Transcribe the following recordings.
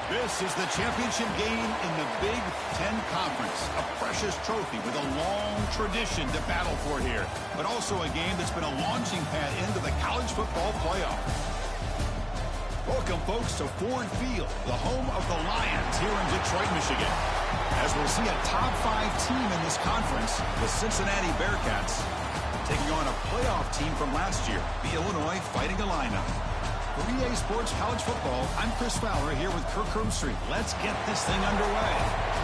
This is the championship game in the Big Ten Conference. A precious trophy with a long tradition to battle for here. But also a game that's been a launching pad into the college football playoff. Welcome, folks, to Ford Field, the home of the Lions here in Detroit, Michigan. As we'll see a top 5 team in this conference, the Cincinnati Bearcats, taking on a playoff team from last year, the Illinois Fighting Illini. For EA Sports College Football, I'm Chris Fowler here with Kirk Herbstreit. Let's get this thing underway.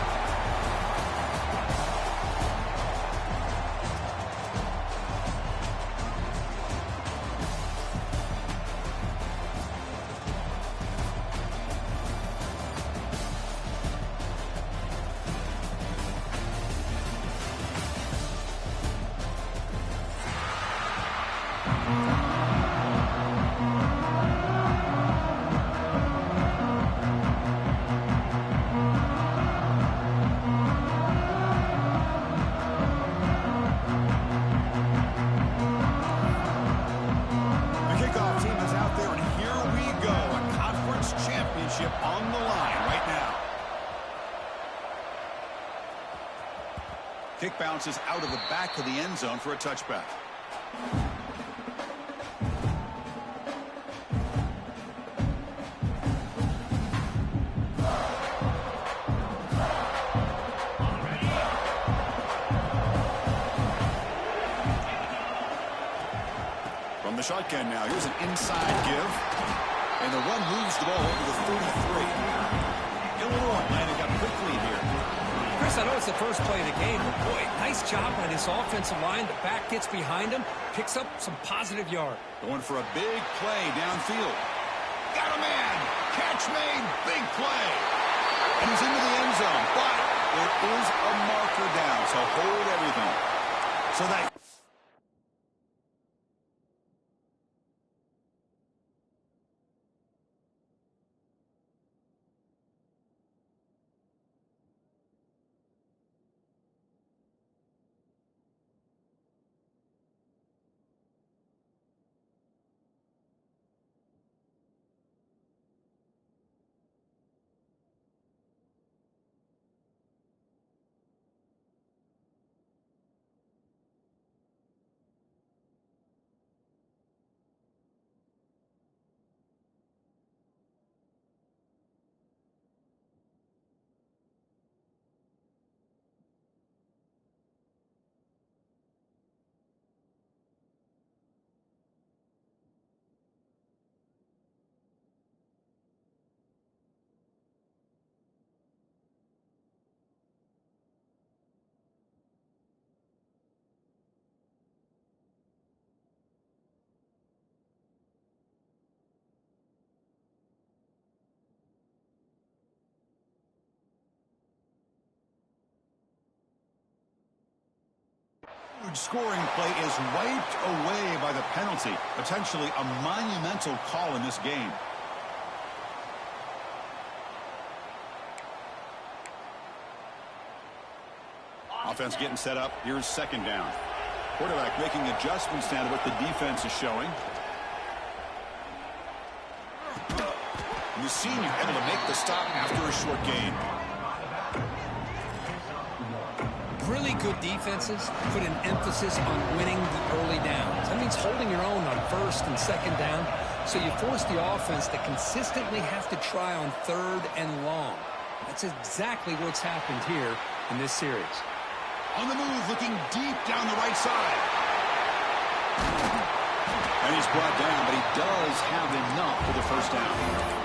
On the line right now. Kick bounces out of the back of the end zone for a touchback. From the shotgun now, here's an inside give. And the run moves the ball over the 33. Illinois landing up quickly here. Chris, I know it's the first play of the game, but boy, nice job by this offensive line. The back gets behind him, picks up some positive yard. Going for a big play downfield. Got a man. Catch made. Big play. And he's into the end zone. But there is a marker down, so hold everything. So that... scoring play is wiped away by the penalty. Potentially a monumental call in this game. Offense getting set up. Here's second down. Quarterback making adjustments now to what the defense is showing. And the senior able to make the stop after a short gain. Really good defenses put an emphasis on winning the early downs. That means holding your own on first and second down. So you force the offense to consistently have to try on third and long. That's exactly what's happened here in this series. On the move, looking deep down the right side. And he's brought down, but he does have enough for the first down.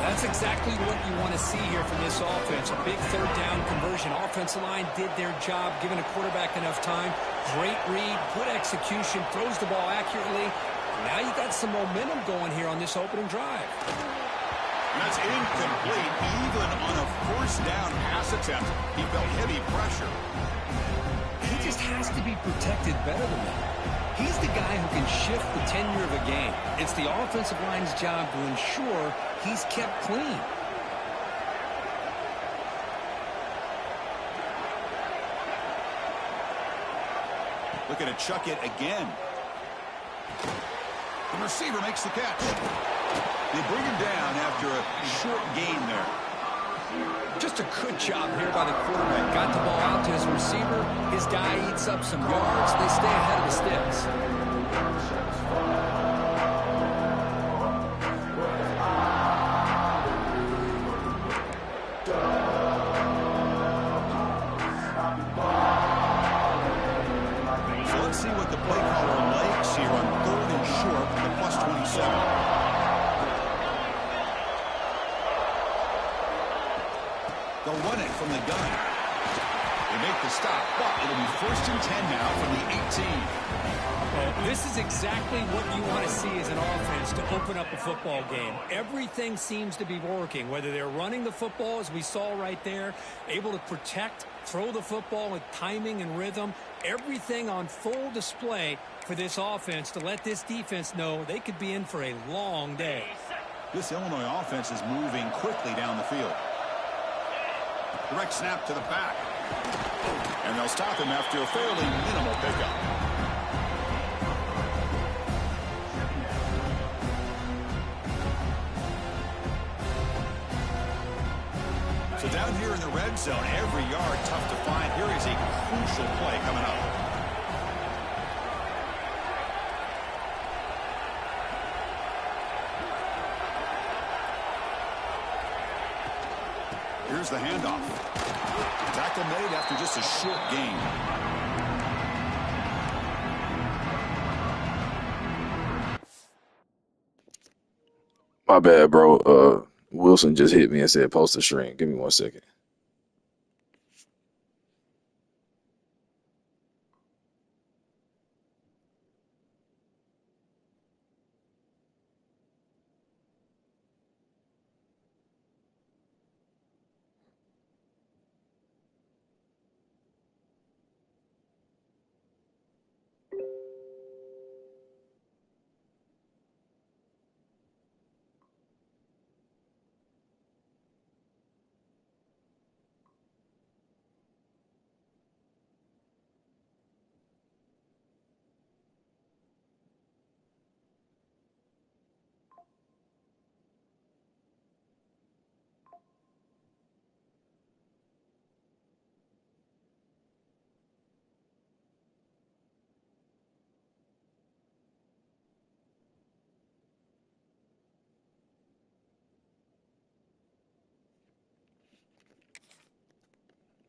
That's exactly what you want to see here from this offense. A big third down conversion. Offensive line did their job, giving a quarterback enough time. Great read, good execution, throws the ball accurately. Now you got some momentum going here on this opening drive. That's incomplete. Even on a first down pass attempt, he felt heavy pressure. He just has to be protected better than that. He's the guy who can shift the tenure of a game. It's the offensive line's job to ensure he's kept clean. Looking to chuck it again. The receiver makes the catch. They bring him down after a short gain there. Just a good job here by the quarterback. Got the ball out to his receiver. His guy eats up some yards. They stay ahead of the sticks. So let's see what the play caller likes here on 3rd and short from the +27. They'll run it from the gun. They make the stop, but it'll be 1st and 10 now from the 18. Well, this is exactly what you want to see as an offense to open up a football game. Everything seems to be working, whether they're running the football, as we saw right there, able to protect, throw the football with timing and rhythm, everything on full display for this offense to let this defense know they could be in for a long day. This Illinois offense is moving quickly down the field. Direct snap to the back. And they'll stop him after a fairly minimal pickup. So down here in the red zone, every yard tough to find. Here is a crucial play coming up. Here's the handoff. Tackle made after just a short gain. My bad, bro. Wilson just hit me and said post a string. Give me 1 second.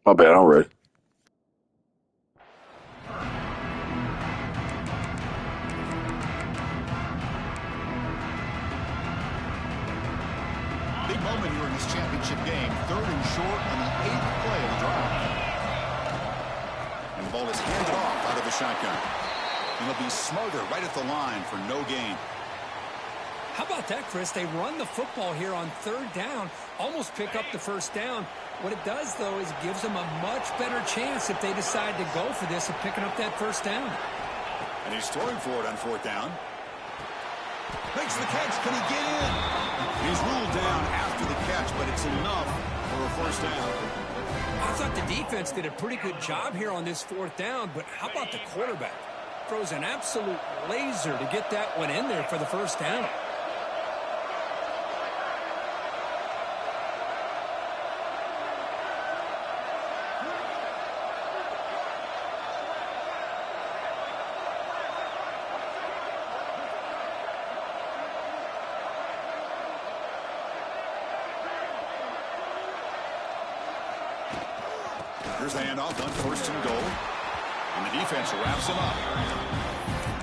My bad, I'm ready. Big moment here in this championship game. 3rd and short on the 8th play of the drive. And the ball is handed off out of the shotgun. And it'll be Smoother right at the line for no gain. How about that, Chris? They run the football here on 3rd down, almost pick up the 1st down. What it does, though, is it gives them a much better chance if they decide to go for this of picking up that 1st down. And he's throwing for it on 4th down. Makes the catch. Can he get in? He's ruled down after the catch, but it's enough for a 1st down. I thought the defense did a pretty good job here on this 4th down, but how about the quarterback? Throws an absolute laser to get that one in there for the 1st down. Here's the handoff on 1st and goal. And the defense wraps him up.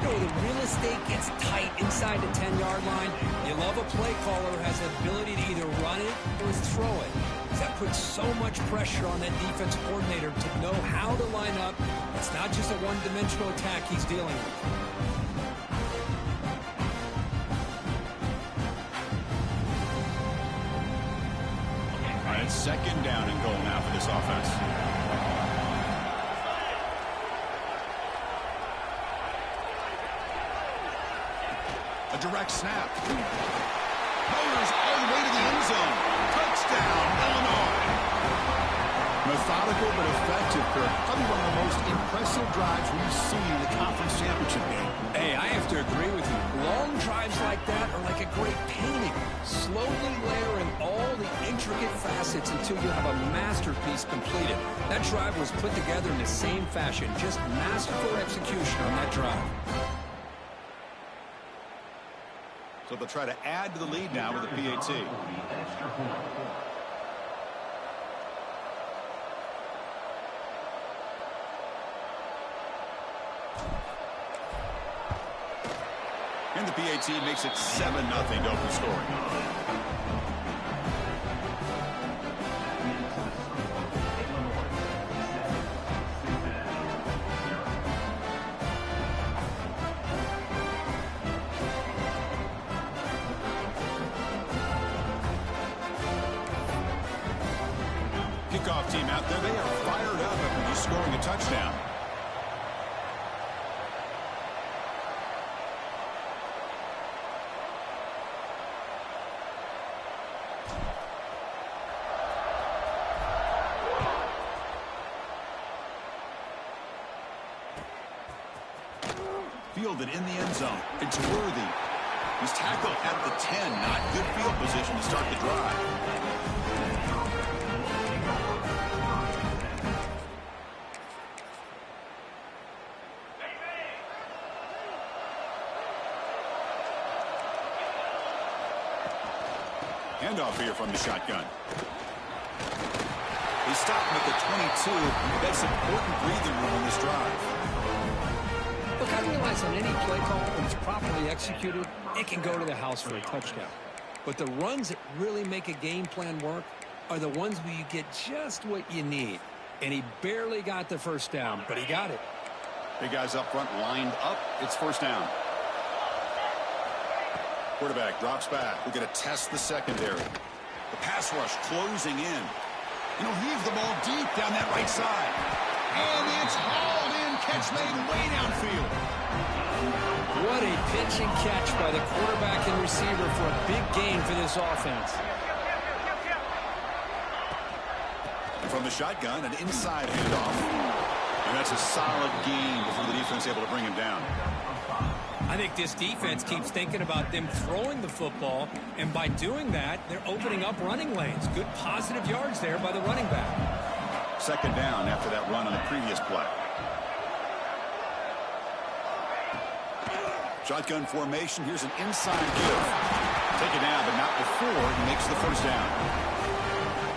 You know, the real estate gets tight inside the 10-yard line. You love a play caller who has the ability to either run it or throw it. That puts so much pressure on that defensive coordinator to know how to line up. It's not just a one-dimensional attack he's dealing with. All right, it's 2nd down and goal now for this offense. A direct snap. Powers all the way to the end zone. Touchdown, Illinois. Methodical but effective, Kirk. Probably one of the most impressive drives we've seen in the conference championship game. Hey, I have to agree with you. Long drives like that are like a great painting. slowly layer in all the intricate facets until you have a masterpiece completed. That drive was put together in the same fashion, just masterful execution on that drive. So they'll try to add to the lead now with the PAT. And the PAT makes it 7-0 to open the scoring. Kickoff team out there. They are fired up after just scoring a touchdown. Fielded in the end zone. It's Worthy. He's tackled at the 10. Not good field position to start the drive. Handoff here from the shotgun. He stopped him at the 22. That's important breathing room on this drive. Look, I realize on any play call, when it's properly executed, it can go to the house for a touchdown. But the runs that really make a game plan work are the ones where you get just what you need. And he barely got the first down, but he got it. Big guys up front lined up. It's first down. Quarterback drops back. We're going to test the secondary. The pass rush closing in. You know, heaves the ball deep down that right side. And it's hauled in. Catch made way downfield. What a pitch and catch by the quarterback and receiver for a big gain for this offense. From the shotgun, an inside handoff. And that's a solid gain before the defense able to bring him down. I think this defense keeps thinking about them throwing the football, and by doing that, they're opening up running lanes. Good positive yards there by the running back. Second down after that run on the previous play. Shotgun formation. Here's an inside give. Take it down, but not before he makes the first down.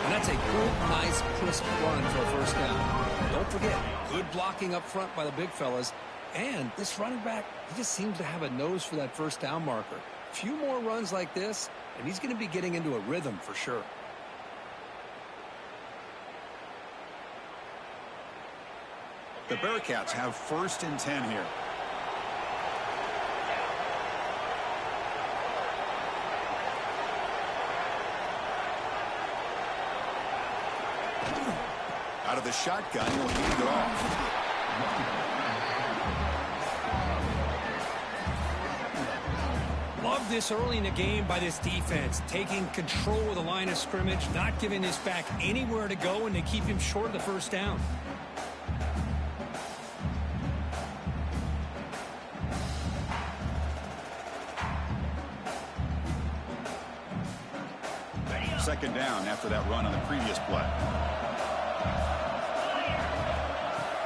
And that's a good, nice, crisp run for a first down. Don't forget, good blocking up front by the big fellas. And this running back, he just seems to have a nose for that first down marker. A few more runs like this, and he's going to be getting into a rhythm for sure. The Bearcats have first and 10 here. Out of the shotgun, he'll hand it off. Love this early in the game by this defense, taking control of the line of scrimmage, not giving his back anywhere to go, and they keep him short of the first down. Second down after that run on the previous play.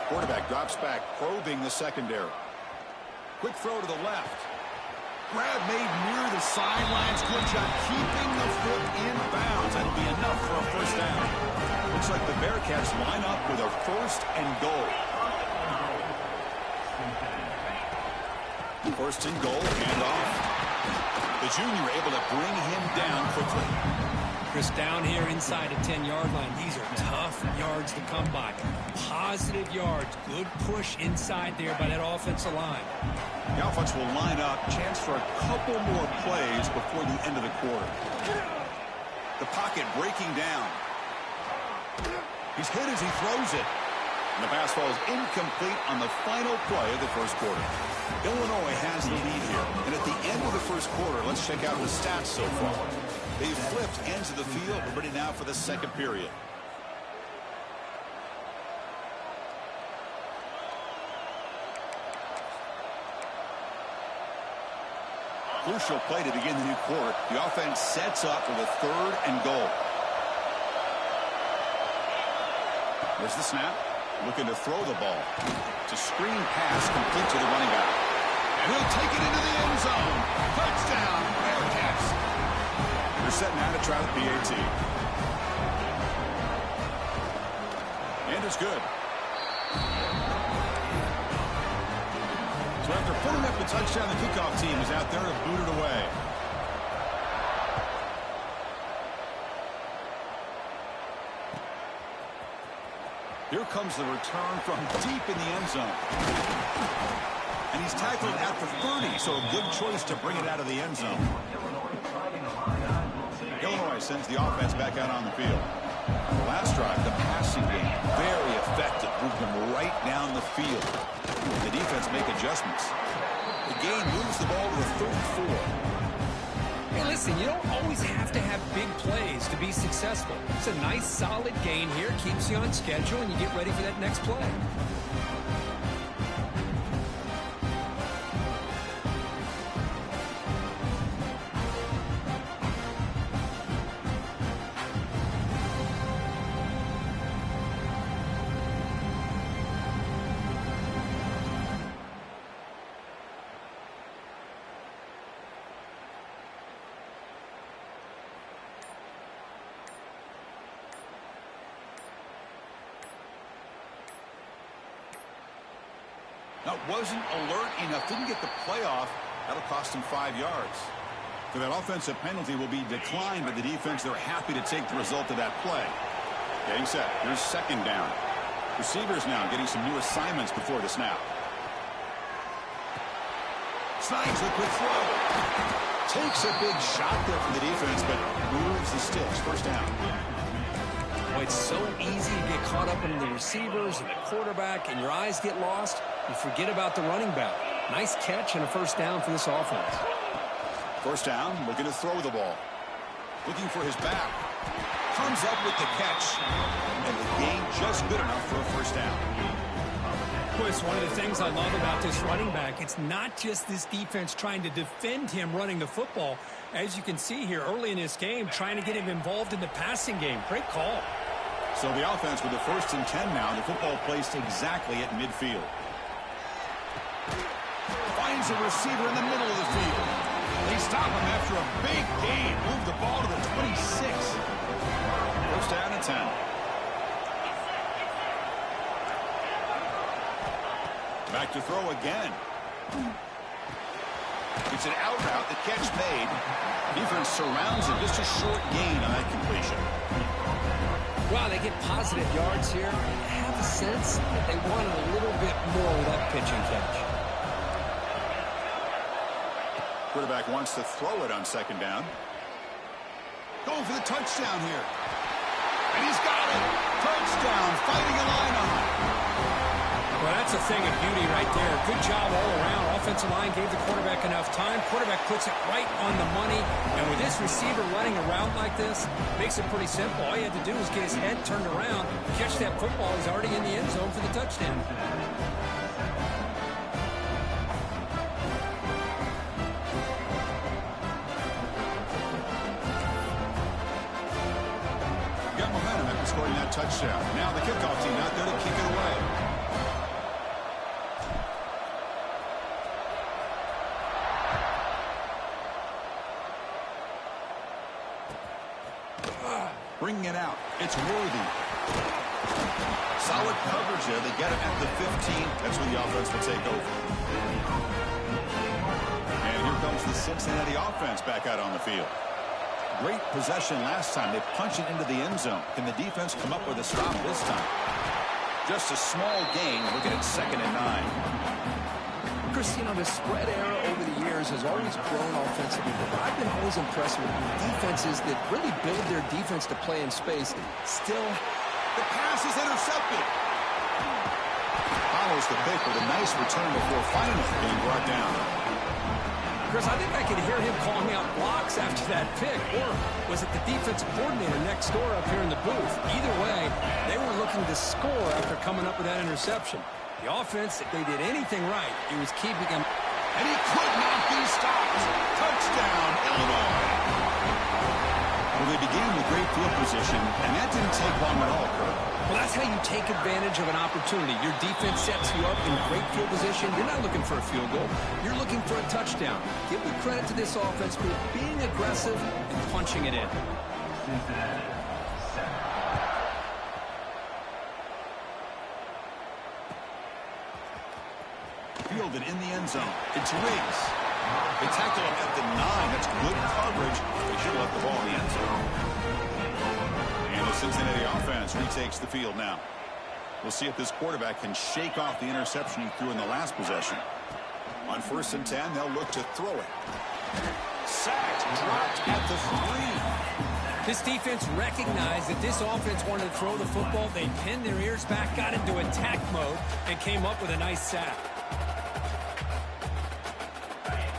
Quarterback drops back, probing the secondary. Quick throw to the left. Grab made near the sidelines. Good job keeping the foot in bounds. That'll be enough for a first down. Looks like the Bearcats line up with a first and goal. First and goal, handoff. The junior able to bring him down quickly. Chris, down here inside the 10-yard line, these are tough yards to come by. Positive yards, good push inside there by that offensive line. The offense will line up, chance for a couple more plays before the end of the quarter. The pocket breaking down. He's hit as he throws it. And the pass falls incomplete on the final play of the first quarter. Illinois has the lead here. And at the end of the first quarter, let's check out the stats so far. They've flipped ends of the field. We're ready now for the second period. crucial play to begin the new quarter. The offense sets up with a 3rd and goal. There's the snap. Looking to throw the ball. It's a screen pass complete to the running back. And he'll take it into the end zone. Touchdown, Bearcats. They're setting out to try the PAT. And it's good. So after putting up the touchdown, the kickoff team is out there to boot it away. Here comes the return from deep in the end zone. And he's tackled at the 30, so a good choice to bring it out of the end zone. Illinois sends the offense back out on the field. The last drive, the passing game, very effective. Moved them right down the field. The defense make adjustments. The game moves the ball to a 3rd and 4. Hey, listen, you don't always have to have big plays to be successful. It's a nice, solid gain here. Keeps you on schedule, and you get ready for that next play. Now, wasn't alert enough, didn't get the play off. That'll cost him 5 yards. So that offensive penalty will be declined by the defense. They're happy to take the result of that play. Getting set. Here's 2nd down. Receivers now getting some new assignments before the snap. Snides the quick throw. Takes a big shot there from the defense, but moves the sticks. 1st down. Boy, it's so easy to get caught up in the receivers and the quarterback, and your eyes get lost. You forget about the running back. Nice catch and a 1st down for this offense. 1st down, looking to throw the ball. Looking for his back. Comes up with the catch. And the gain just good enough for a 1st down. Boy, it's one of the things I love about this running back. It's not just this defense trying to defend him running the football. As you can see here early in this game, trying to get him involved in the passing game. Great call. So the offense with the 1st and 10 now. The football placed exactly at midfield. Finds a receiver in the middle of the field. They stop him after a big gain. Move the ball to the 26. 1st down and 10. Back to throw again. It's an out route. The catch made. Defense surrounds him. Just a short gain on that completion. Wow, they get positive yards here. I have a sense that they wanted a little bit more with that pitch and catch. Quarterback wants to throw it on 2nd down. Going for the touchdown here. And he's got it. Touchdown. Fighting a line on it. Well, that's a thing of beauty right there. Good job all around. Offensive line gave the quarterback enough time. Quarterback puts it right on the money. And with this receiver running around like this, makes it pretty simple. All you had to do was get his head turned around, catch that football. He's already in the end zone for the touchdown. Got momentum after scoring that touchdown. Now the kickoff team out there to kick it away. Bringing it out. It's Worthy. Solid coverage there. They get it at the 15. That's when the offense will take over. And here comes the Cincinnati offense back out on the field. Great possession last time. They punch it into the end zone. Can the defense come up with a stop this time? Just a small gain. Looking at 2nd and 9. Chris, you know, the spread era over the years has always grown offensively, but I've been always impressed with defenses that really build their defense to play in space. Still, the pass is intercepted. Follows the pick with a nice return before finally being brought down. Chris, I think I could hear him calling out blocks after that pick, or was it the defensive coordinator next door up here in the booth? Either way, they were looking to score after coming up with that interception. The offense, if they did anything right, it was keeping them. And he could not be stopped. Touchdown, Illinois. Well, they began with great field position, and that didn't take long at all, Kirk. Well, that's how you take advantage of an opportunity. Your defense sets you up in great field position. You're not looking for a field goal. You're looking for a touchdown. Give the credit to this offense for being aggressive and punching it in. Fielded in the end zone. It's Riggs. They tackle him at the 9. That's good coverage. They should have left the ball in the end zone. And the Cincinnati offense retakes the field now. We'll see if this quarterback can shake off the interception he threw in the last possession. On 1st and 10, they'll look to throw it. Sacked, dropped at the 3. This defense recognized that this offense wanted to throw the football. They pinned their ears back, got into attack mode, and came up with a nice sack.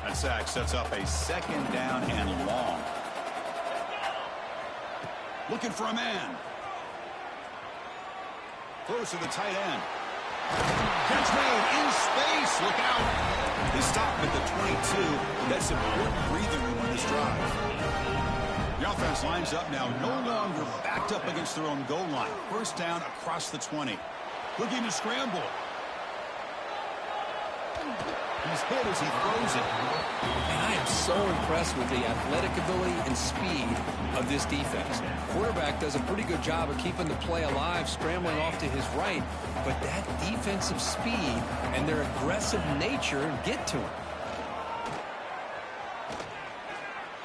That sack sets up a 2nd down and long. Looking for a man. Throws to the tight end. Catch made in space. Look out. They stop at the 22. That's important breathing room on this drive. The offense lines up now, no longer backed up against their own goal line. 1st down across the 20. Looking to scramble. He's hit as he throws it. And I am so impressed with the athletic ability and speed of this defense. Quarterback does a pretty good job of keeping the play alive, scrambling off to his right. But that defensive speed and their aggressive nature get to him.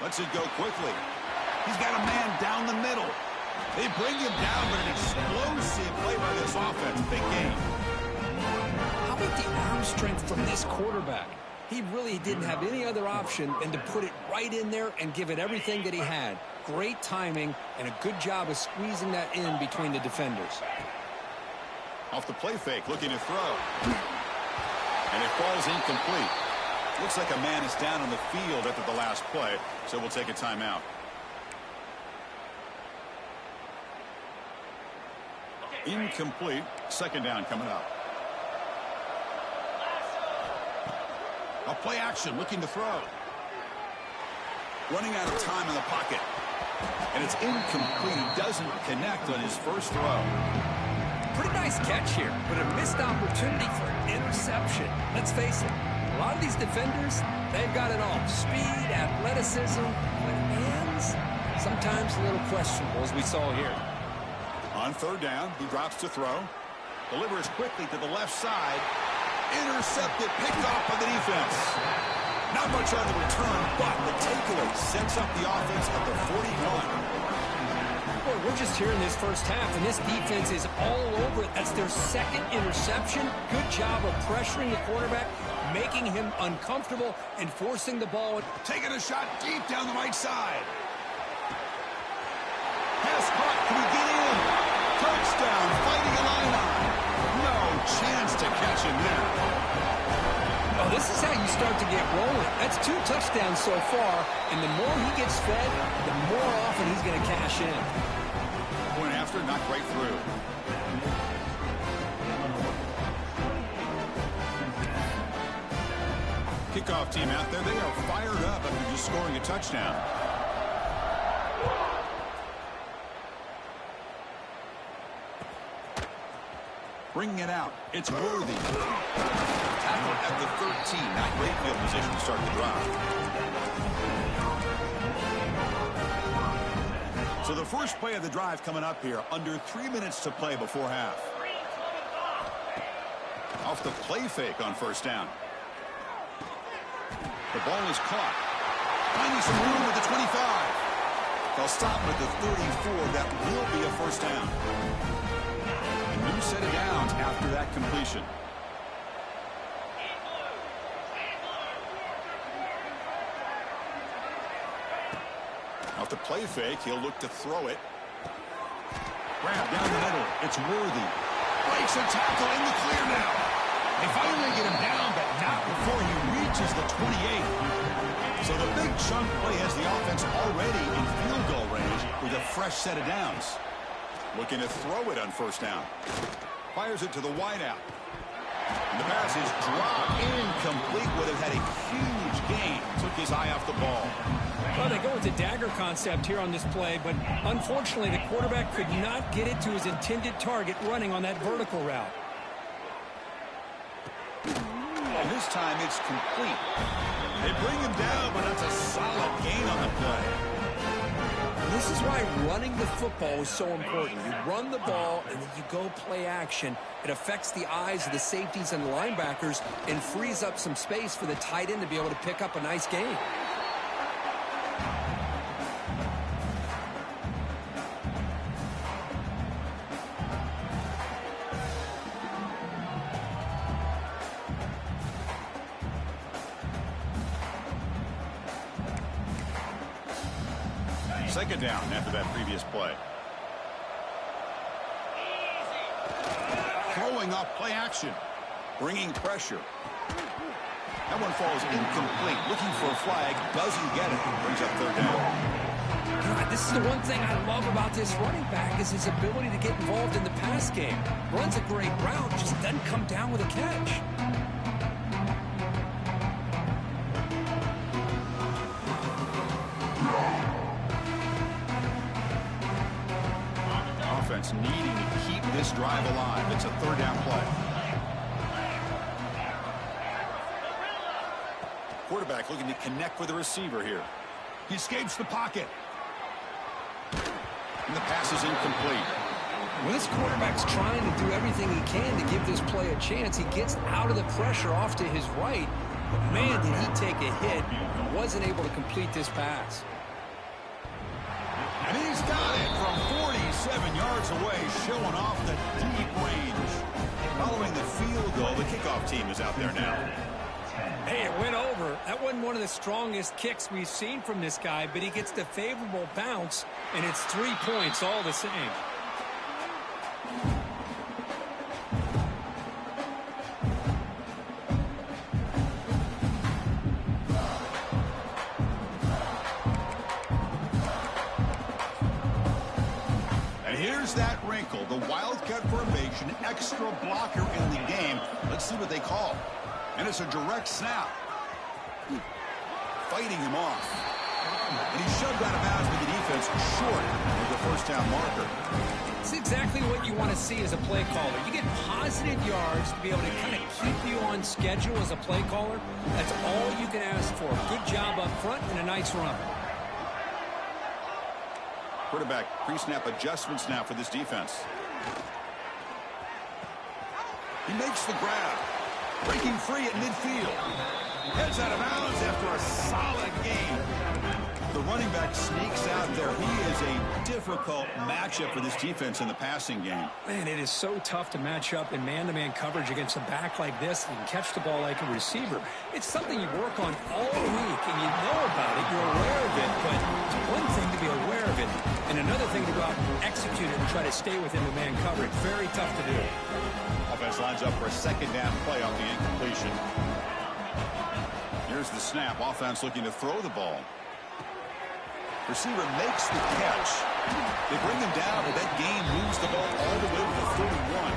Lets it go quickly. He's got a man down the middle. They bring him down, but an explosive play by this offense. Big game. How about the arm strength from this quarterback? He really didn't have any other option than to put it right in there and give it everything that he had. Great timing and a good job of squeezing that in between the defenders. Off the play fake, looking to throw. And it falls incomplete. Looks like a man is down on the field after the last play, so we'll take a timeout. Incomplete. 2nd down coming up. A play action, looking to throw. Running out of time in the pocket. And it's incomplete. He doesn't connect on his first throw. Pretty nice catch here, but a missed opportunity for an interception. Let's face it, a lot of these defenders, they've got it all. Speed, athleticism, but hands, sometimes a little questionable, as we saw here. On 3rd down, he drops to throw. Delivers quickly to the left side. Intercepted, picked off by the defense. Not much on the return, but the takeaway sets up the offense at the 41. Boy, we're just here in this first half, and this defense is all over it. That's their 2nd interception. Good job of pressuring the quarterback, making him uncomfortable, and forcing the ball. Taking a shot deep down the right side. Pass caught. Can he get in? Touchdown, fighting Illini. No chance to catch him there. Oh, this is how you start to get rolling. That's 2 touchdowns so far, and the more he gets fed, the more often he's going to cash in. Point after, knocked right through. Kickoff team out there, they are fired up after just scoring a touchdown. Bringing it out. It's Worthy. Tackle at the 13. Not great field position to start the drive. So the first play of the drive coming up here. Under 3 minutes to play before half. Off the play fake on 1st down. The ball is caught. Finding some room at the 25. They'll stop at the 34. That will be a 1st down. New set of downs after that completion. Off the play fake, he'll look to throw it. Grab down the middle. It's Worthy. Breaks a tackle in the clear now. They finally get him down, but not before he reaches the 28. So the big chunk play has the offense already in field goal range with a fresh set of downs. Looking to throw it on 1st down. Fires it to the wideout. The pass is dropped incomplete. Would have had a huge gain. Took his eye off the ball. Well, they go with the dagger concept here on this play, but unfortunately the quarterback could not get it to his intended target running on that vertical route. And this time it's complete. They bring him down, but that's a solid gain on the play. This is why running the football is so important. You run the ball, and then you go play action. It affects the eyes of the safeties and the linebackers and frees up some space for the tight end to be able to pick up a nice gain. Second down after that previous play. Throwing up play action. Bringing pressure. That one falls incomplete. Looking for a flag. Doesn't get it. Brings up third down. God, this is the one thing I love about this running back is his ability to get involved in the pass game. Runs a great route, just doesn't come down with a catch. Offense needing to keep this drive alive. It's a third down play. Quarterback looking to connect with the receiver here. He escapes the pocket. And the pass is incomplete. Well, this quarterback's trying to do everything he can to give this play a chance. He gets out of the pressure off to his right. But, man, did he take a hit and wasn't able to complete this pass. And he's got it from 47 yards away, showing off the deep range. Following the field goal, the kickoff team is out there now. Hey, it went over. That wasn't one of the strongest kicks we've seen from this guy, but he gets the favorable bounce, and it's 3 points all the same. Here's that wrinkle, the Wildcat formation, extra blocker in the game. Let's see what they call. And it's a direct snap. Fighting him off. And he's shoved out of bounds with the defense short of the first down marker. It's exactly what you want to see as a play caller. You get positive yards to be able to kind of keep you on schedule as a play caller. That's all you can ask for. Good job up front and a nice run. Quarterback pre-snap adjustments now for this defense. He makes the grab. Breaking free at midfield. Heads out of bounds after a solid game. The running back sneaks out there. He is a difficult matchup for this defense in the passing game. Man, it is so tough to match up in man-to-man coverage against a back like this and catch the ball like a receiver. It's something you work on all week, and you know about it. You're aware of it, but it's one thing to be aware of it, and another thing to go out and execute it and try to stay within the man coverage. Very tough to do. Offense lines up for a second down play off the incompletion. Here's the snap. Offense looking to throw the ball. Receiver makes the catch. They bring him down, but that game moves the ball all the way to the 31.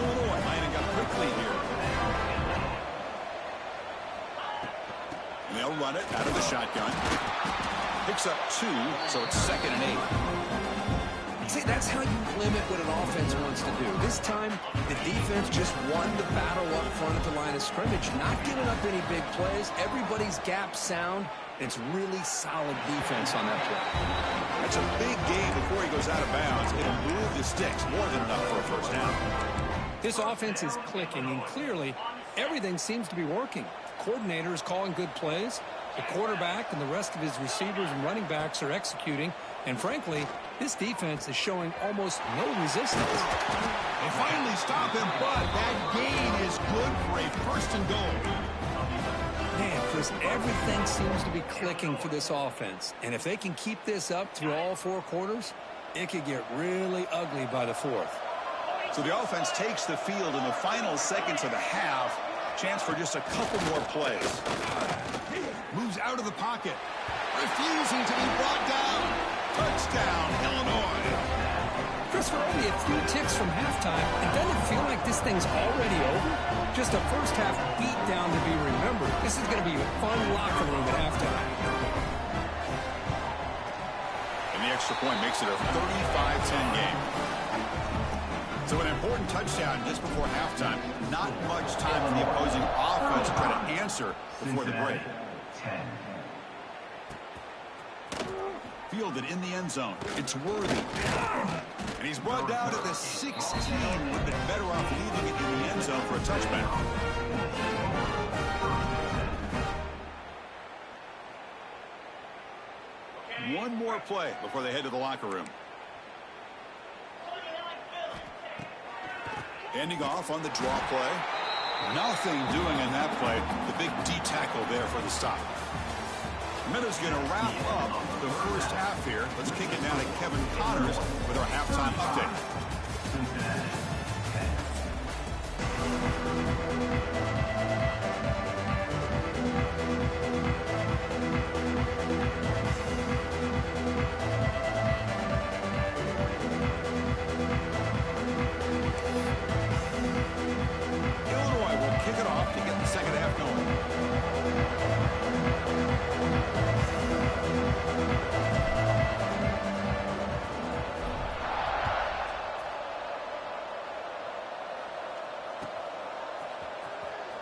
Illinois lining up quickly here. And they'll run it out of the shotgun. Picks up 2, so it's 2nd and 8. See, that's how you limit what an offense wants to do. This time, the defense just won the battle up front at the line of scrimmage, not giving up any big plays. Everybody's gap sound. It's really solid defense on that play. That's a big gain before he goes out of bounds. It'll move the sticks more than enough for a first down. This offense is clicking, and clearly, everything seems to be working. The coordinator is calling good plays. The quarterback and the rest of his receivers and running backs are executing. And frankly, this defense is showing almost no resistance. They finally stop him, but that gain is good for a first and goal. Man, Chris, everything seems to be clicking for this offense. And if they can keep this up through all 4 quarters, it could get really ugly by the 4th. So the offense takes the field in the final seconds of the half. Chance for just a couple more plays. Moves out of the pocket. Refusing to be brought down. Touchdown, Illinois. guess we're only a few ticks from halftime. It doesn't feel like this thing's already over. Just a first-half beatdown to be remembered. This is going to be a fun locker room at halftime. And the extra point makes it a 35-10 game. So an important touchdown just before halftime. Not much time for the opposing offense to try to answer before the break. Fielded in the end zone. It's Worthy. And he's brought down to the 16. Would have been better off leaving it in the end zone for a touchback. One more play before they head to the locker room. Ending off on the draw play. Nothing doing in that play. The big D tackle there for the stop. Minutes going to wrap up the first half here. Let's kick it down to Kevin Connors with our halftime update. Illinois will kick it off to get the second half going.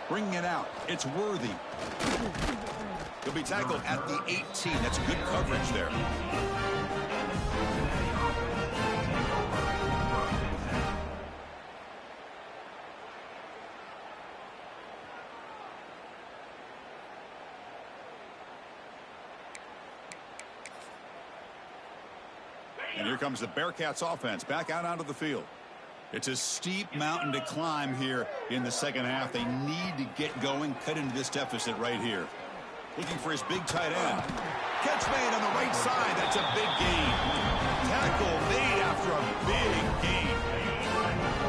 Bringing it out. It's Worthy. He'll be tackled at the 18. That's good coverage there. And here comes the Bearcats offense back out onto the field. It's a steep mountain to climb here in the second half. They need to get going, cut into this deficit right here. Looking for his big tight end. Catch made on the right side. That's a big gain. Tackle made after a big gain.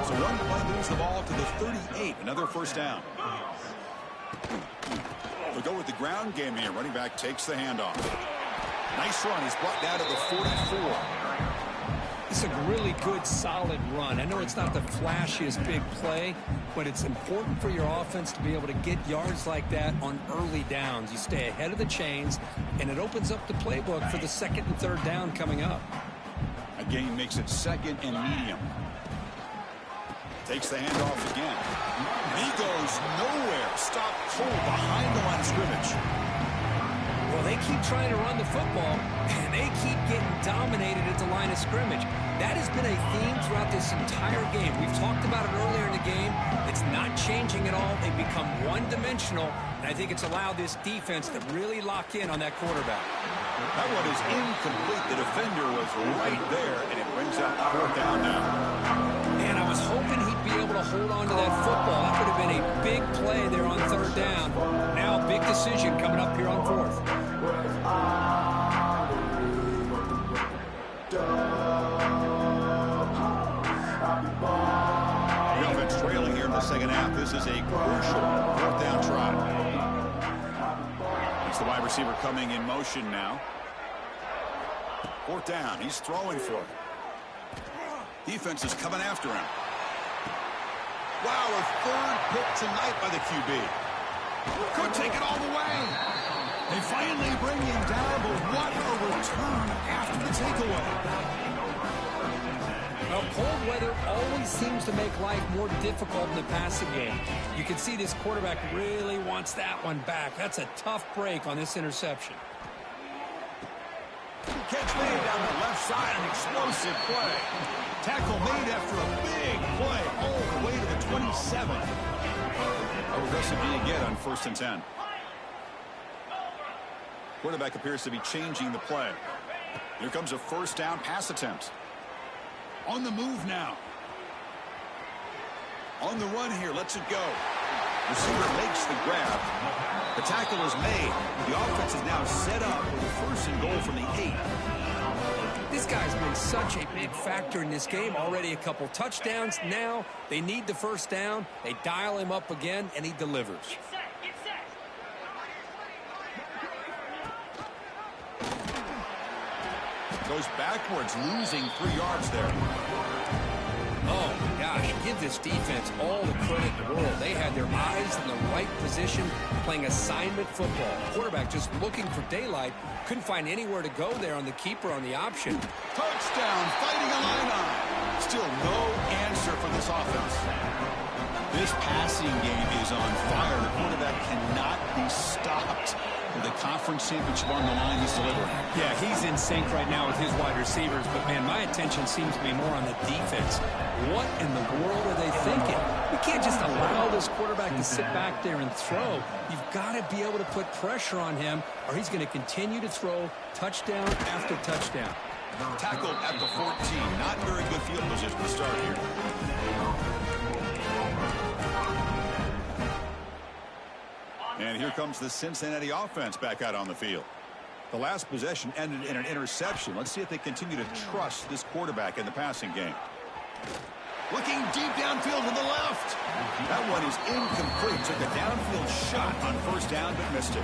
So one play moves the ball to the 38. Another first down. We'll go with the ground game here. Running back takes the handoff. Nice run. He's brought down to the 44. It's a really good, solid run. I know it's not the flashiest big play, but it's important for your offense to be able to get yards like that on early downs. You stay ahead of the chains, and it opens up the playbook for the second and third down coming up. A gain makes it second and medium. Takes the handoff again. He goes nowhere. Stop cold behind the line of scrimmage. Well, they keep trying to run the football, and they keep getting dominated at the line of scrimmage. That has been a theme throughout this entire game. We've talked about it earlier in the game. It's not changing at all. They've become one-dimensional, and I think it's allowed this defense to really lock in on that quarterback. That one is incomplete. The defender was right there, and it brings out fourth down now. And I was hoping he'd be able to hold on to that football. That would have been a big play there on third down. Now, big decision coming up here on fourth. The offense trailing here in the second half. This is a crucial fourth down try. It's the wide receiver coming in motion now. Fourth down. He's throwing for it. Defense is coming after him. Wow, a third pick tonight by the QB. Could take it all the way. They finally bring him down, but what a return after the takeaway. Well, cold weather always seems to make life more difficult in the passing game. You can see this quarterback really wants that one back. That's a tough break on this interception. Catch made down the left side, an explosive play. Tackle made after a big play all the way to the 27. How aggressive do you get on 1st and 10? Quarterback appears to be changing the play. Here comes a first down pass attempt. On the move now. On the run here, lets it go. Receiver makes the grab. The tackle is made. The offense is now set up with a 1st and goal from the 8. This guy's been such a big factor in this game. Already a couple touchdowns. Now they need the first down. They dial him up again, and he delivers. Get set. Goes backwards, losing 3 yards there. Oh, my gosh. Give this defense all the credit in the world. They had their eyes in the right position playing assignment football. Quarterback just looking for daylight. Couldn't find anywhere to go there on the keeper on the option. Touchdown, fighting Illini. Still no answer for this offense. This passing game is on fire. The quarterback cannot be stopped. With the conference championship on the line, he's delivering. Yeah, he's in sync right now with his wide receivers, but, man, my attention seems to be more on the defense. What in the world are they thinking? We can't just allow this quarterback to sit back there and throw. You've got to be able to put pressure on him, or he's going to continue to throw touchdown after touchdown. Tackled at the 14. Not very good field position to start here. And here comes the Cincinnati offense back out on the field. The last possession ended in an interception. Let's see if they continue to trust this quarterback in the passing game. Looking deep downfield to the left. That one is incomplete. Took a downfield shot on first down, but missed it.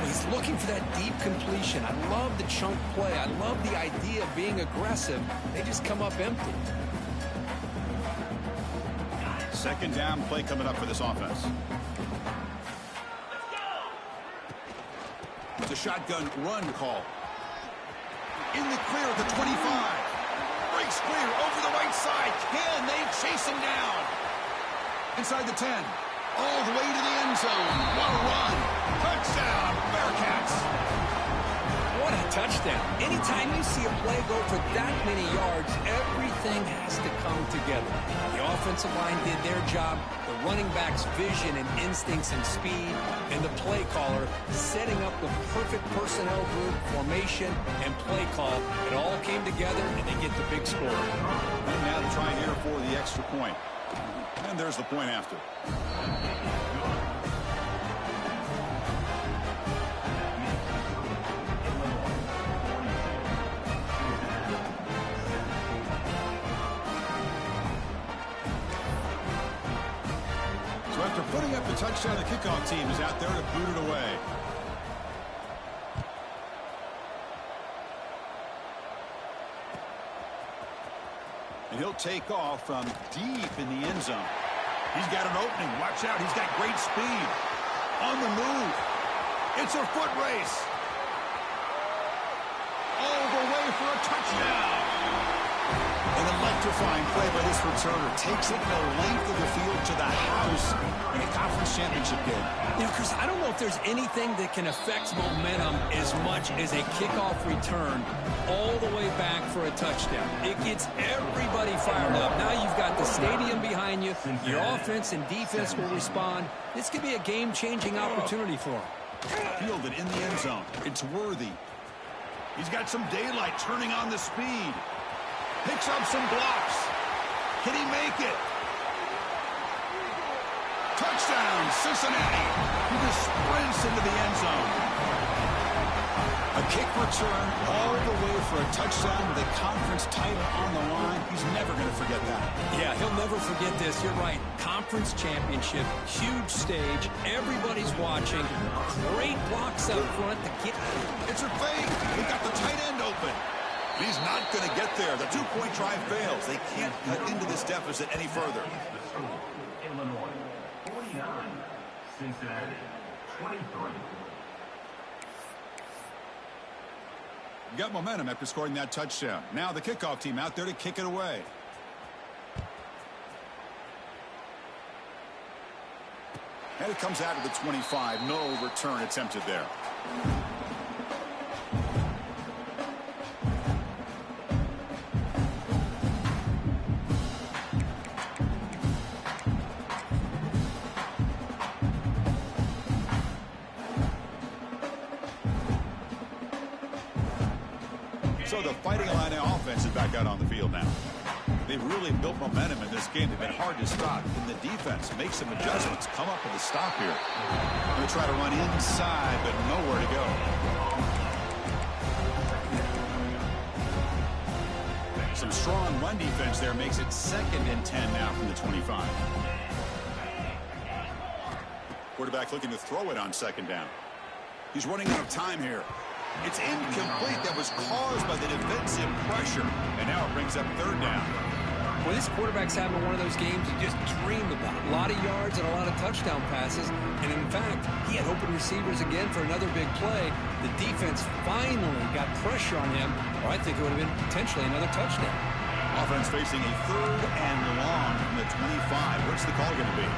He's looking for that deep completion. I love the chunk play. I love the idea of being aggressive. They just come up empty. Second down play coming up for this offense. It's a shotgun run call. In the clear at the 25. Breaks clear over the right side. Can they chase him down? Inside the 10. All the way to the end zone. What a run. Touchdown, Bearcats. What a touchdown. Anytime you see a play go for that many yards, everything has to come together. The offensive line did their job, the running back's vision and instincts and speed, and the play caller setting up the perfect personnel group, formation, and play call. It all came together, and they get the big score. And now to try here for the extra point. And there's the point after. So after putting up the touchdown, the kickoff team is out there to boot it away. And he'll take off from deep in the end zone. He's got an opening. Watch out. He's got great speed. On the move. It's a foot race. All the way for a touchdown. An electrifying play by this returner. Takes it the length of the field to the house in a conference championship game. You know, Chris, I don't know if there's anything that can affect momentum as much as a kickoff return all the way back for a touchdown. It gets everybody fired up. Now you've got the stadium behind you. Your offense and defense will respond. This could be a game-changing opportunity for him. Fielded in the end zone. It's Worthy. He's got some daylight turning on the speed. Picks up some blocks. Can he make it? Touchdown, Cincinnati. He just sprints into the end zone. A kick return all the way for a touchdown with a conference title on the line. He's never going to forget that. Yeah, he'll never forget this. You're right. Conference championship, huge stage. Everybody's watching. Great blocks up front to get. It's a fake. He got the tight end open. He's not going to get there. The two-point try fails. They can't cut into this deficit any further. Illinois, 49. Cincinnati, 23. Got momentum after scoring that touchdown. Now the kickoff team out there to kick it away. And it comes out of the 25. No return attempted there. So the Fighting Illini offense is back out on the field now. They've really built momentum in this game. They've been hard to stop. And the defense makes some adjustments, come up with a stop here. Going to try to run inside, but nowhere to go. Some strong run defense there makes it 2nd and 10 now from the 25. Quarterback looking to throw it on 2nd down. He's running out of time here. It's incomplete. That was caused by the defensive pressure. And now it brings up 3rd down. Well, this quarterback's having one of those games you just dream about. A lot of yards and a lot of touchdown passes. And in fact, he had open receivers again for another big play. The defense finally got pressure on him, or I think it would have been potentially another touchdown. Offense facing a 3rd and long from the 25. What's the call going to be?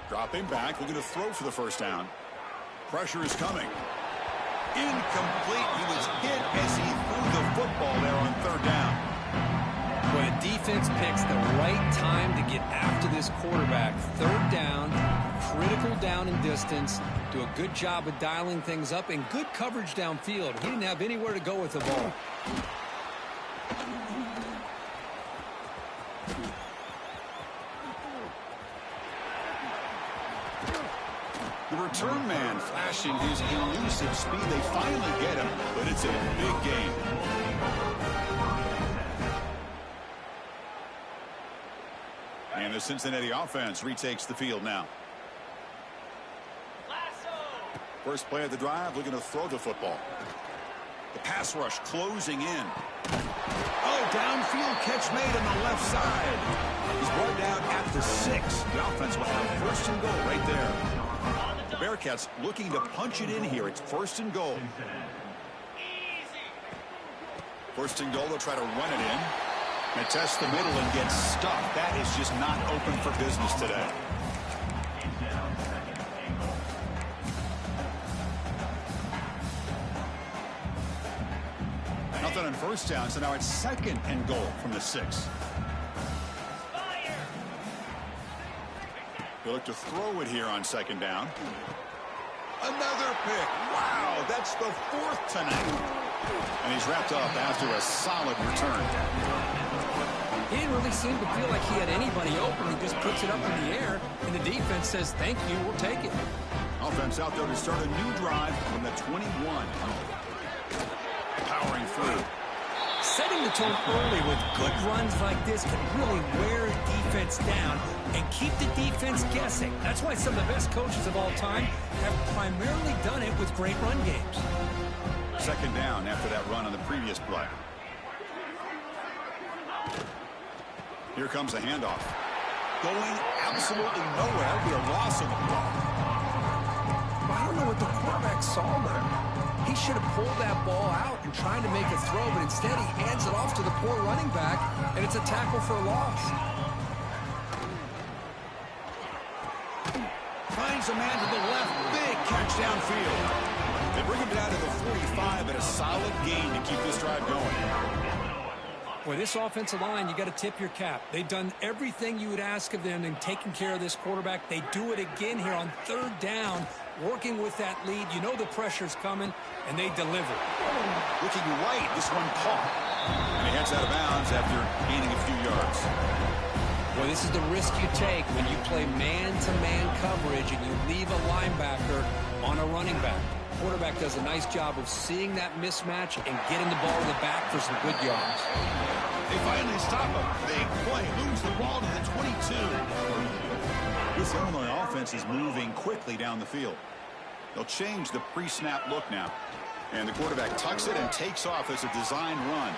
Dropping back, looking to throw for the first down. Pressure is coming. Incomplete. He was hit as he threw the football there on 3rd down. When a defense picks the right time to get after this quarterback, 3rd down, critical down and distance, do a good job of dialing things up, and good coverage downfield. He didn't have anywhere to go with the ball. The return man flashing his elusive speed. They finally get him, but it's a big game. And the Cincinnati offense retakes the field now. First play of the drive, looking to throw the football. The pass rush closing in. Oh, downfield catch made on the left side. He's brought down at the 6. The offense will have 1st and goal right there. The Bearcats looking to punch it in here. It's 1st and goal. 1st and goal, they'll try to run it in. They test the middle and get stuck. That is just not open for business today. Nothing on 1st down, so now it's 2nd and goal from the 6. They look to throw it here on 2nd down. Another pick. Wow, that's the 4th tonight. And he's wrapped up after a solid return. He didn't really seem to feel like he had anybody open. He just puts it up in the air, and the defense says, thank you, we'll take it. Offense out there to start a new drive from the 21. Powering through. Setting the tone early with good runs like this can really wear a defense down and keep the defense guessing. That's why some of the best coaches of all time have primarily done it with great run games. 2nd down after that run on the previous play. Here comes a handoff. Going absolutely nowhere. Be a loss on the ball. I don't know what the quarterback saw there. He should have pulled that ball out and tried to make a throw, but instead he hands it off to the poor running back, and it's a tackle for a loss. Finds a man to the left. Big catch downfield. They bring him down to the 45, and a solid gain to keep this drive going. Boy, this offensive line, you got to tip your cap. They've done everything you would ask of them in taking care of this quarterback. They do it again here on 3rd down, working with that lead. You know the pressure's coming, and they deliver. Looking right, this one caught. And he heads out of bounds after gaining a few yards. Well, this is the risk you take when you play man-to-man coverage and you leave a linebacker on a running back. Quarterback does a nice job of seeing that mismatch and getting the ball to the back for some good yards. They finally stop him. Big play. Moves the ball to the 22. This Illinois offense is moving quickly down the field. They'll change the pre-snap look now. And the quarterback tucks it and takes off as a design run.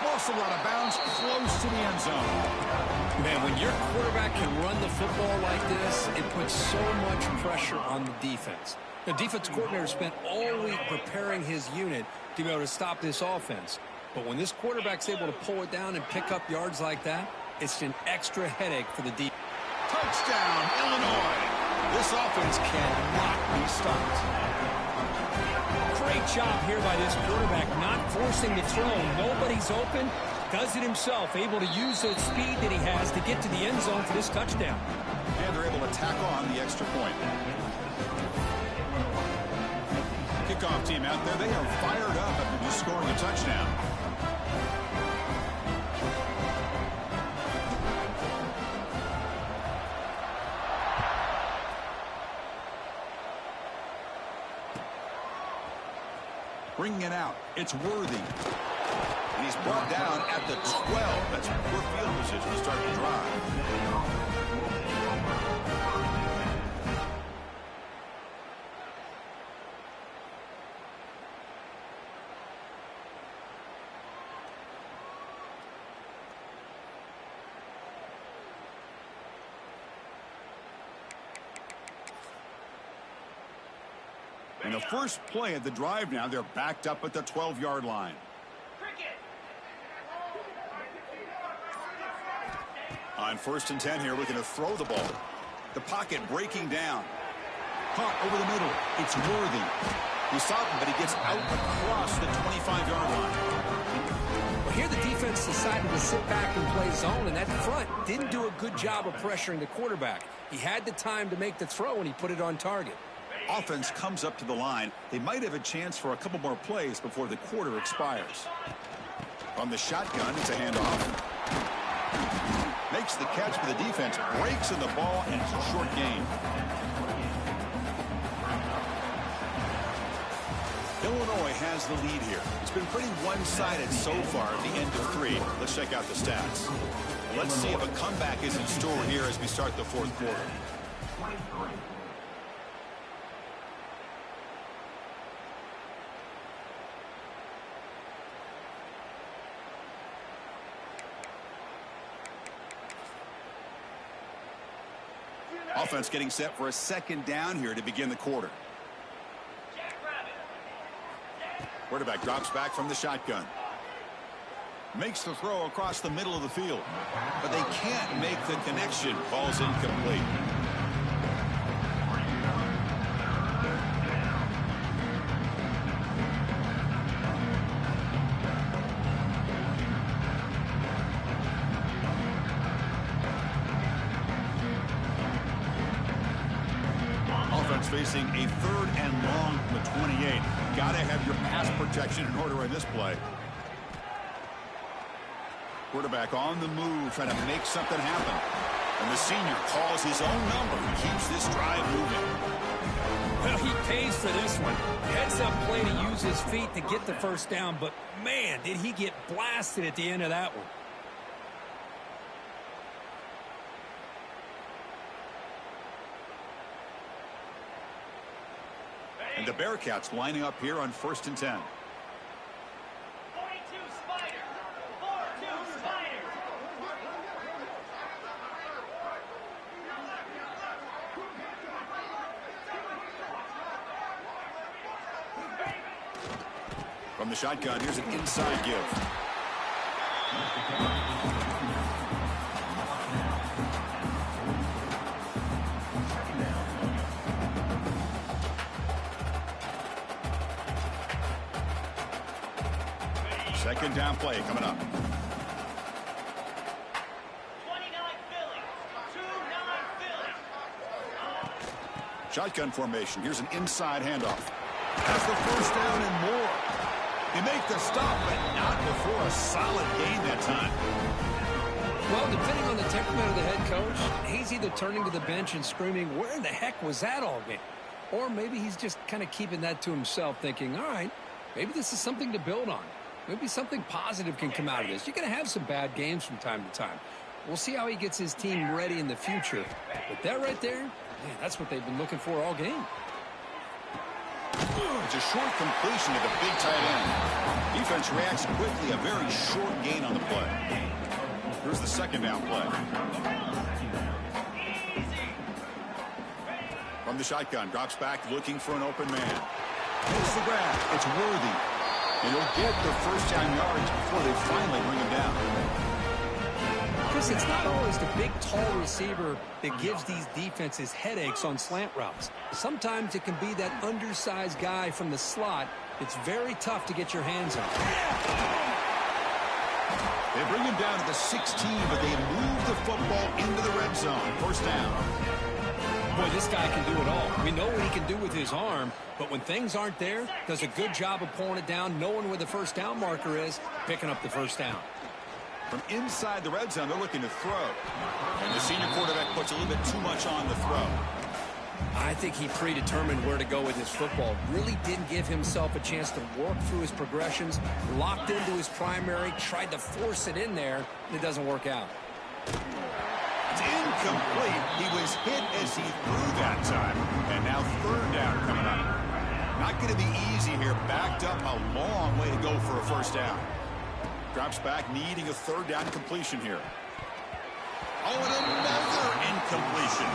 Muscle out of bounds, close to the end zone. Man, when your quarterback can run the football like this, it puts so much pressure on the defense. The defense coordinator spent all week preparing his unit to be able to stop this offense. But when this quarterback's able to pull it down and pick up yards like that, it's an extra headache for the defense. Touchdown, Illinois. This offense cannot be stopped. Great job here by this quarterback, not forcing the throw. Nobody's open. Does it himself, able to use the speed that he has to get to the end zone for this touchdown. And they're able to tack on the extra point. Kickoff team out there, they are fired up after just scoring a touchdown. Bringing it out, it's Worthy. And he's brought down at the 12. That's poor field position to start the drive. And the first play of the drive now, they're backed up at the 12-yard line. On 1st and 10 here, looking to throw the ball. The pocket breaking down. Caught over the middle. It's Worthy. He stopped him, but he gets out across the 25-yard line. Well, here the defense decided to sit back and play zone, and that front didn't do a good job of pressuring the quarterback. He had the time to make the throw, and he put it on target. Offense comes up to the line. They might have a chance for a couple more plays before the quarter expires. On the shotgun, it's a handoff. Makes the catch, but the defense breaks in the ball, and it's a short gain. Illinois has the lead here. It's been pretty one-sided so far at the end of 3. Let's check out the stats. Let's see if a comeback is in store here as we start the 4th quarter. Offense getting set for a 2nd down here to begin the quarter. Quarterback drops back from the shotgun. Makes the throw across the middle of the field. But they can't make the connection. Ball's incomplete. Facing a 3rd and long from the 28. Got to have your pass protection in order in this play. Quarterback on the move, trying to make something happen. And the senior calls his own number and keeps this drive moving. Well, he pays for this one. Heads-up play to use his feet to get the 1st down, but man, did he get blasted at the end of that one. And the Bearcats lining up here on 1st and 10. 42 Spiders. 4-2 Spiders. From the shotgun, here's an inside give. Second down play coming up. 29 Philly. 2-9 Philly. Shotgun formation. Here's an inside handoff. Has the 1st down and more. They make the stop, but not before a solid gain that time. Well, depending on the temperament of the head coach, he's either turning to the bench and screaming, "Where in the heck was that all game?" Or maybe he's just kind of keeping that to himself, thinking, all right, maybe this is something to build on. Maybe something positive can come out of this. You're going to have some bad games from time to time. We'll see how he gets his team ready in the future. But that right there, man, that's what they've been looking for all game. It's a short completion to the big tight end. Defense reacts quickly. A very short gain on the play. Here's the 2nd down play. From the shotgun, drops back looking for an open man. It's the grab. It's Worthy. And he'll get the 1st down yards before they finally bring him down. Chris, it's not always the big, tall receiver that gives these defenses headaches on slant routes. Sometimes it can be that undersized guy from the slot. It's very tough to get your hands on. They bring him down to the 16, but they move the football into the red zone. 1st down. Boy, this guy can do it all. We know what he can do with his arm, but when things aren't there, does a good job of pulling it down, knowing where the 1st down marker is, picking up the 1st down. From inside the red zone, they're looking to throw. And the senior quarterback puts a little bit too much on the throw. I think he predetermined where to go with his football. Really didn't give himself a chance to work through his progressions, locked into his primary, tried to force it in there, and it doesn't work out. It's incomplete. He was hit as he threw that time. And now 3rd down coming up. Not going to be easy here. Backed up a long way to go for a 1st down. Drops back, needing a 3rd down completion here. Oh, and another incompletion.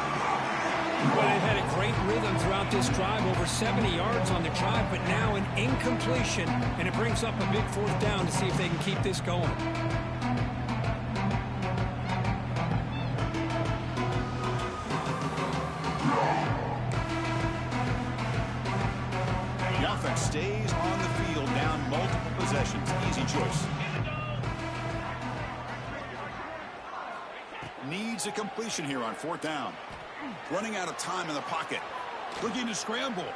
Well, they've had a great rhythm throughout this drive, over 70 yards on the drive, but now an incompletion, and it brings up a big fourth down to see if they can keep this going. The offense stays on the field, down multiple possessions. Easy choice. Needs a completion here on fourth down. Running out of time in the pocket. Looking to scramble.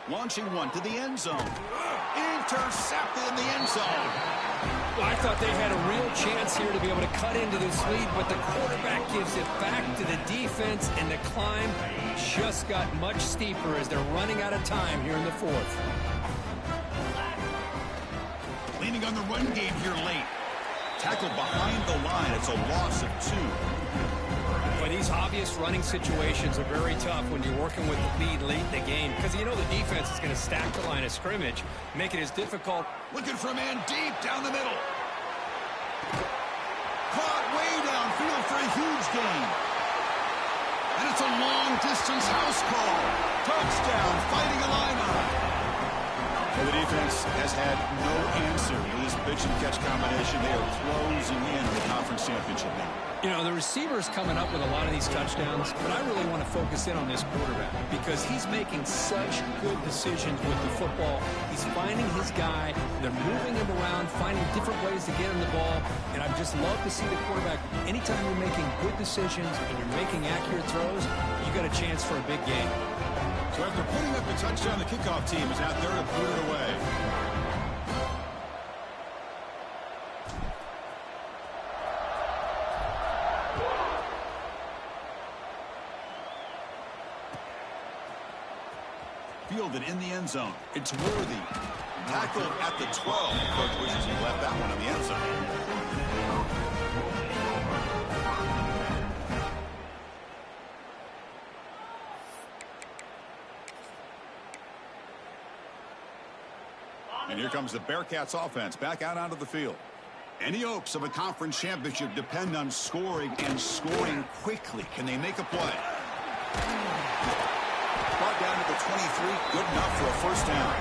Launching one to the end zone. Intercepted in the end zone. Well, I thought they had a real chance here to be able to cut into this lead, but the quarterback gives it back to the defense, and the climb just got much steeper as they're running out of time here in the fourth. Leaning on the run game here late. Tackled behind the line. It's a loss of 2. But these obvious running situations are very tough when you're working with the lead late in the game, because you know the defense is going to stack the line of scrimmage, make it as difficult. Looking for a man deep down the middle. Caught way downfield for a huge gain. And it's a long-distance house call. Touchdown, fighting a linebacker. Well, the defense has had no answer with this pitch-and-catch combination. They are closing in the conference championship now. You know, the receiver's coming up with a lot of these touchdowns, but I really want to focus in on this quarterback because he's making such good decisions with the football. He's finding his guy. They're moving him around, finding different ways to get him the ball, and I just love to see the quarterback. Anytime you're making good decisions and you're making accurate throws, you got a chance for a big game. So after putting up the touchdown, the kickoff team is out there to put it away. Fielded in the end zone. It's Worthy. Tackled at the 12. Coach wishes he left that one in the end zone. And here comes the Bearcats offense back out onto the field. Any hopes of a conference championship depend on scoring and scoring quickly. Can they make a play? Brought down to the 23. Good enough for a first down.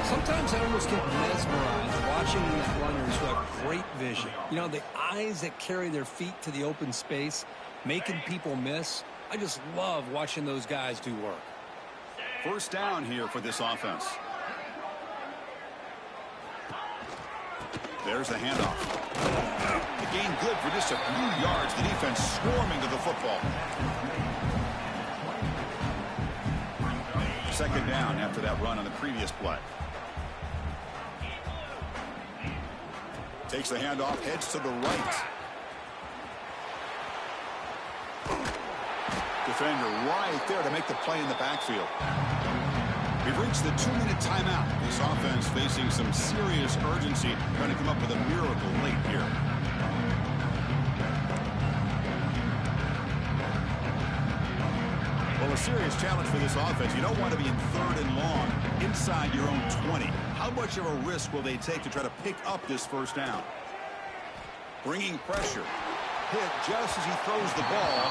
Sometimes I almost get mesmerized watching these runners who have great vision. You know, the eyes that carry their feet to the open space, making people miss. I just love watching those guys do work. First down here for this offense. There's the handoff. The gain good for just a few yards. The defense swarming to the football. Second down after that run on the previous play. Takes the handoff, heads to the right. Defender right there to make the play in the backfield. We've reached the 2-minute timeout. This offense facing some serious urgency, trying to come up with a miracle late here. Well, a serious challenge for this offense. You don't want to be in 3rd and long inside your own 20. How much of a risk will they take to try to pick up this first down? Bringing pressure. Hit just as he throws the ball,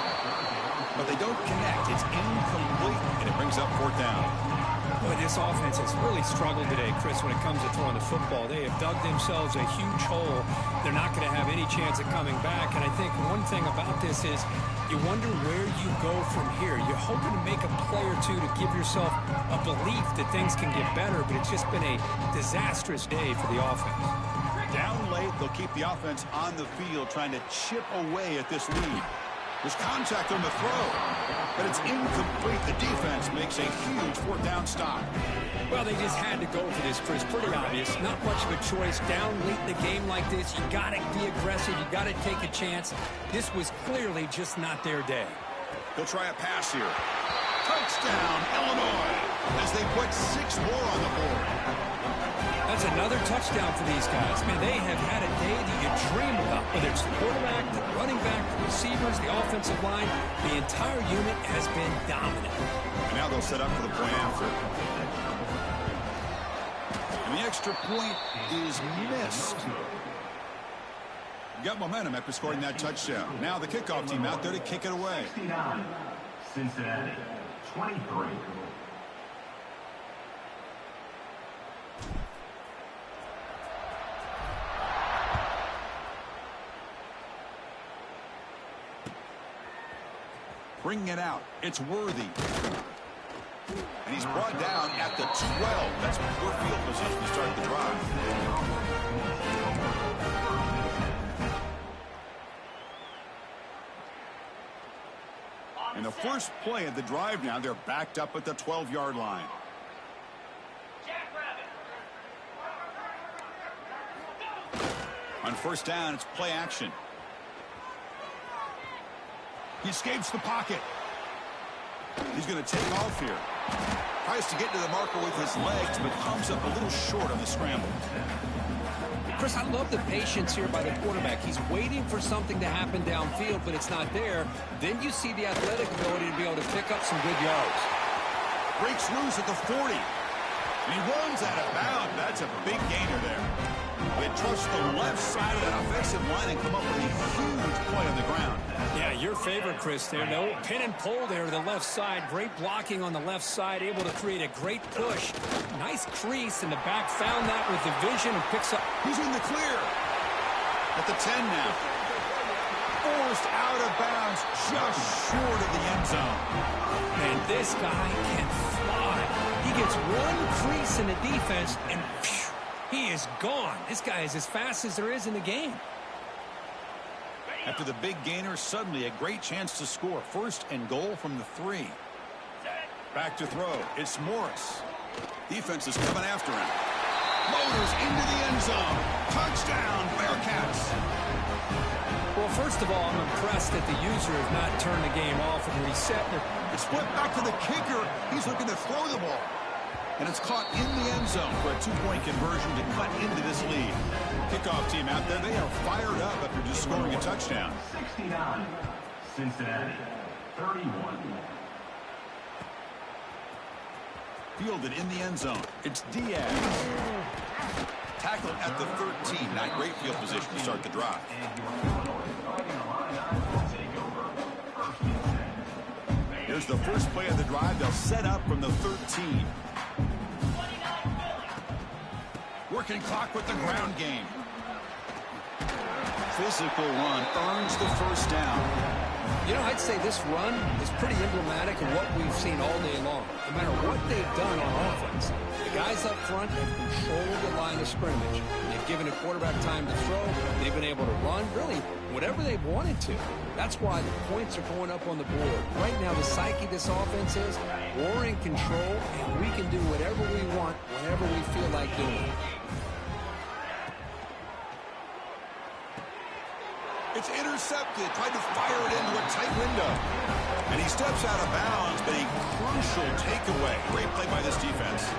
but they don't connect. It's incomplete, and it brings up 4th down. Boy, this offense has really struggled today, Chris, when it comes to throwing the football. They have dug themselves a huge hole. They're not going to have any chance of coming back. And I think one thing about this is you wonder where you go from here. You're hoping to make a play or two to give yourself a belief that things can get better, but it's just been a disastrous day for the offense. Down late, they'll keep the offense on the field trying to chip away at this lead. There's contact on the throw, but it's incomplete. The defense makes a huge 4th down stop. Well, they just had to go for this, Chris. Pretty obvious. Not much of a choice. Down late in the game like this, you got to be aggressive. You got to take a chance. This was clearly just not their day. They'll try a pass here. Touchdown, Illinois, as they put 6 more on the board. That's another touchdown for these guys. Man, they have had a day that you dream about. Whether it's the quarterback, the running back, the receivers, the offensive line, the entire unit has been dominant. And now they'll set up for the point after. And the extra point is missed. Got momentum after scoring that touchdown. Now the kickoff team out there to kick it away. 69, Cincinnati, 23. Bringing it out. It's Worthy. And he's brought down at the 12. That's poor field position to start the drive. In the first play of the drive now, they're backed up at the 12-yard line. On first down, it's play action. He escapes the pocket. He's going to take off here. Tries to get to the marker with his legs, but comes up a little short on the scramble. Chris, I love the patience here by the quarterback. He's waiting for something to happen downfield, but it's not there. Then you see the athletic ability to be able to pick up some good yards. Breaks loose at the 40. And he runs out of bounds. That's a big gainer there. They trust the left side of that offensive line and come up with a huge play on the ground. Yeah, your favorite, Chris, there. No pin and pull there to the left side. Great blocking on the left side, able to create a great push. Nice crease, and the back found that with the vision and picks up. He's in the clear. At the 10 now. Forced out of bounds just short of the end zone. And this guy can fly. He gets one crease in the defense, and phew, he is gone. This guy is as fast as there is in the game. After the big gainer, suddenly a great chance to score. First and goal from the 3. Back to throw. It's Morris. Defense is coming after him. Motors into the end zone. Touchdown, Bearcats. Well, first of all, I'm impressed that the user has not turned the game off and reset. It's flipped back to the kicker. He's looking to throw the ball. And it's caught in the end zone for a 2-point conversion to cut into this lead. Kickoff team out there, they are fired up after just scoring a touchdown. 69, Cincinnati, 31. Fielded in the end zone. It's Diaz. Tackled at the 13. Not great field position to start the drive. Here's the first play of the drive. They'll set up from the 13. Working clock with the ground game. Physical run earns the first down. You know, I'd say this run is pretty emblematic of what we've seen all day long. No matter what they've done on offense, the guys up front have controlled the line of scrimmage. They've given the quarterback time to throw. They've been able to run, really, whatever they've wanted to. That's why the points are going up on the board. Right now, the psyche of this offense is we're in control, and we can do whatever we want whenever we feel like doing it. It's intercepted. Tried to fire it into a tight window. And he steps out of bounds, but a crucial takeaway. Great play by this defense.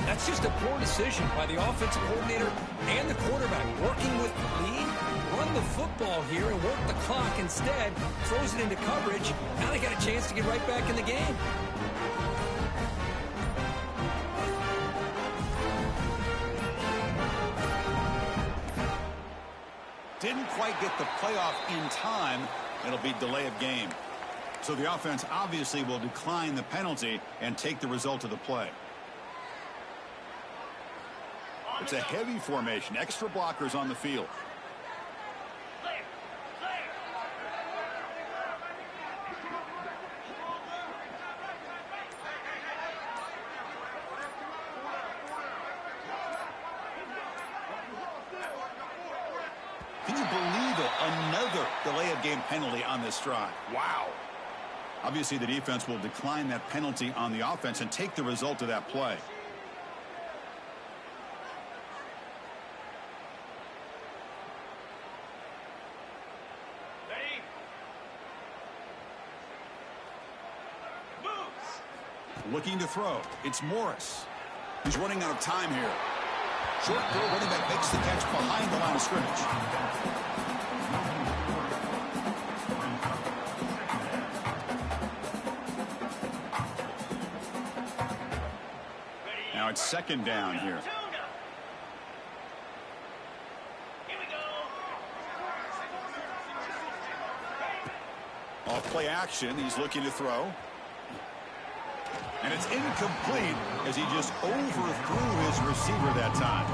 That's just a poor decision by the offensive coordinator and the quarterback. Working with the lead, run the football here and work the clock instead. Throws it into coverage. Now they got a chance to get right back in the game. Didn't quite get the playoff in time. It'll be delay of game. So the offense obviously will decline the penalty and take the result of the play. It's a heavy formation. Extra blockers on the field. Can you believe it? Another delay of game penalty on this drive. Wow. Obviously, the defense will decline that penalty on the offense and take the result of that play. Ready? Moves. Looking to throw. It's Morris. He's running out of time here. Short throw, running back makes the catch behind the line of scrimmage. Now it's second down here. Here we go. Play action. He's looking to throw. And it's incomplete as he just overthrew his receiver that time.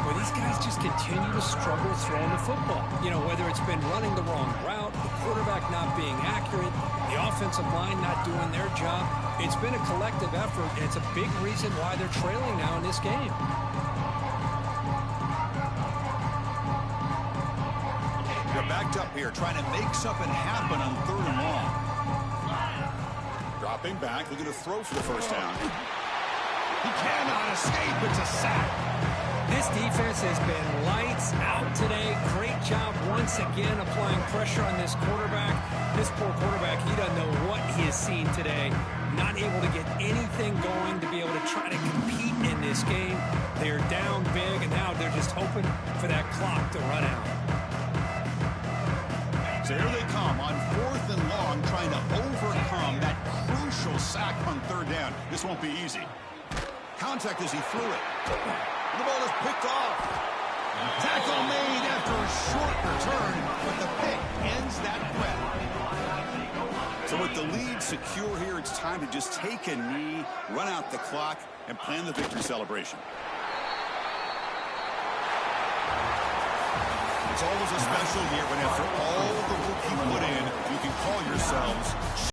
Well, these guys just continue to struggle throwing the football. You know, whether it's been running the wrong route, the quarterback not being accurate, the offensive line not doing their job. It's been a collective effort, and it's a big reason why they're trailing now in this game. They're backed up here, trying to make something happen on 3rd and long. Dropping back, looking to throw for the first down. He cannot escape. It's a sack. This defense has been lights out today. Great job once again applying pressure on this quarterback. This poor quarterback, he doesn't know what he has seen today. Not able to get anything going to be able to try to compete in this game. They're down big, and now they're just hoping for that clock to run out. So here they come on 4th and long, trying to overcome that crucial sack on 3rd down. This won't be easy. Contact as he threw it. The ball is picked off. Tackle made after a short return, but the pick ends that threat. So with the lead secure here, it's time to just take a knee, run out the clock, and plan the victory celebration. It's always a special year when after all the work you put in, you can call yourselves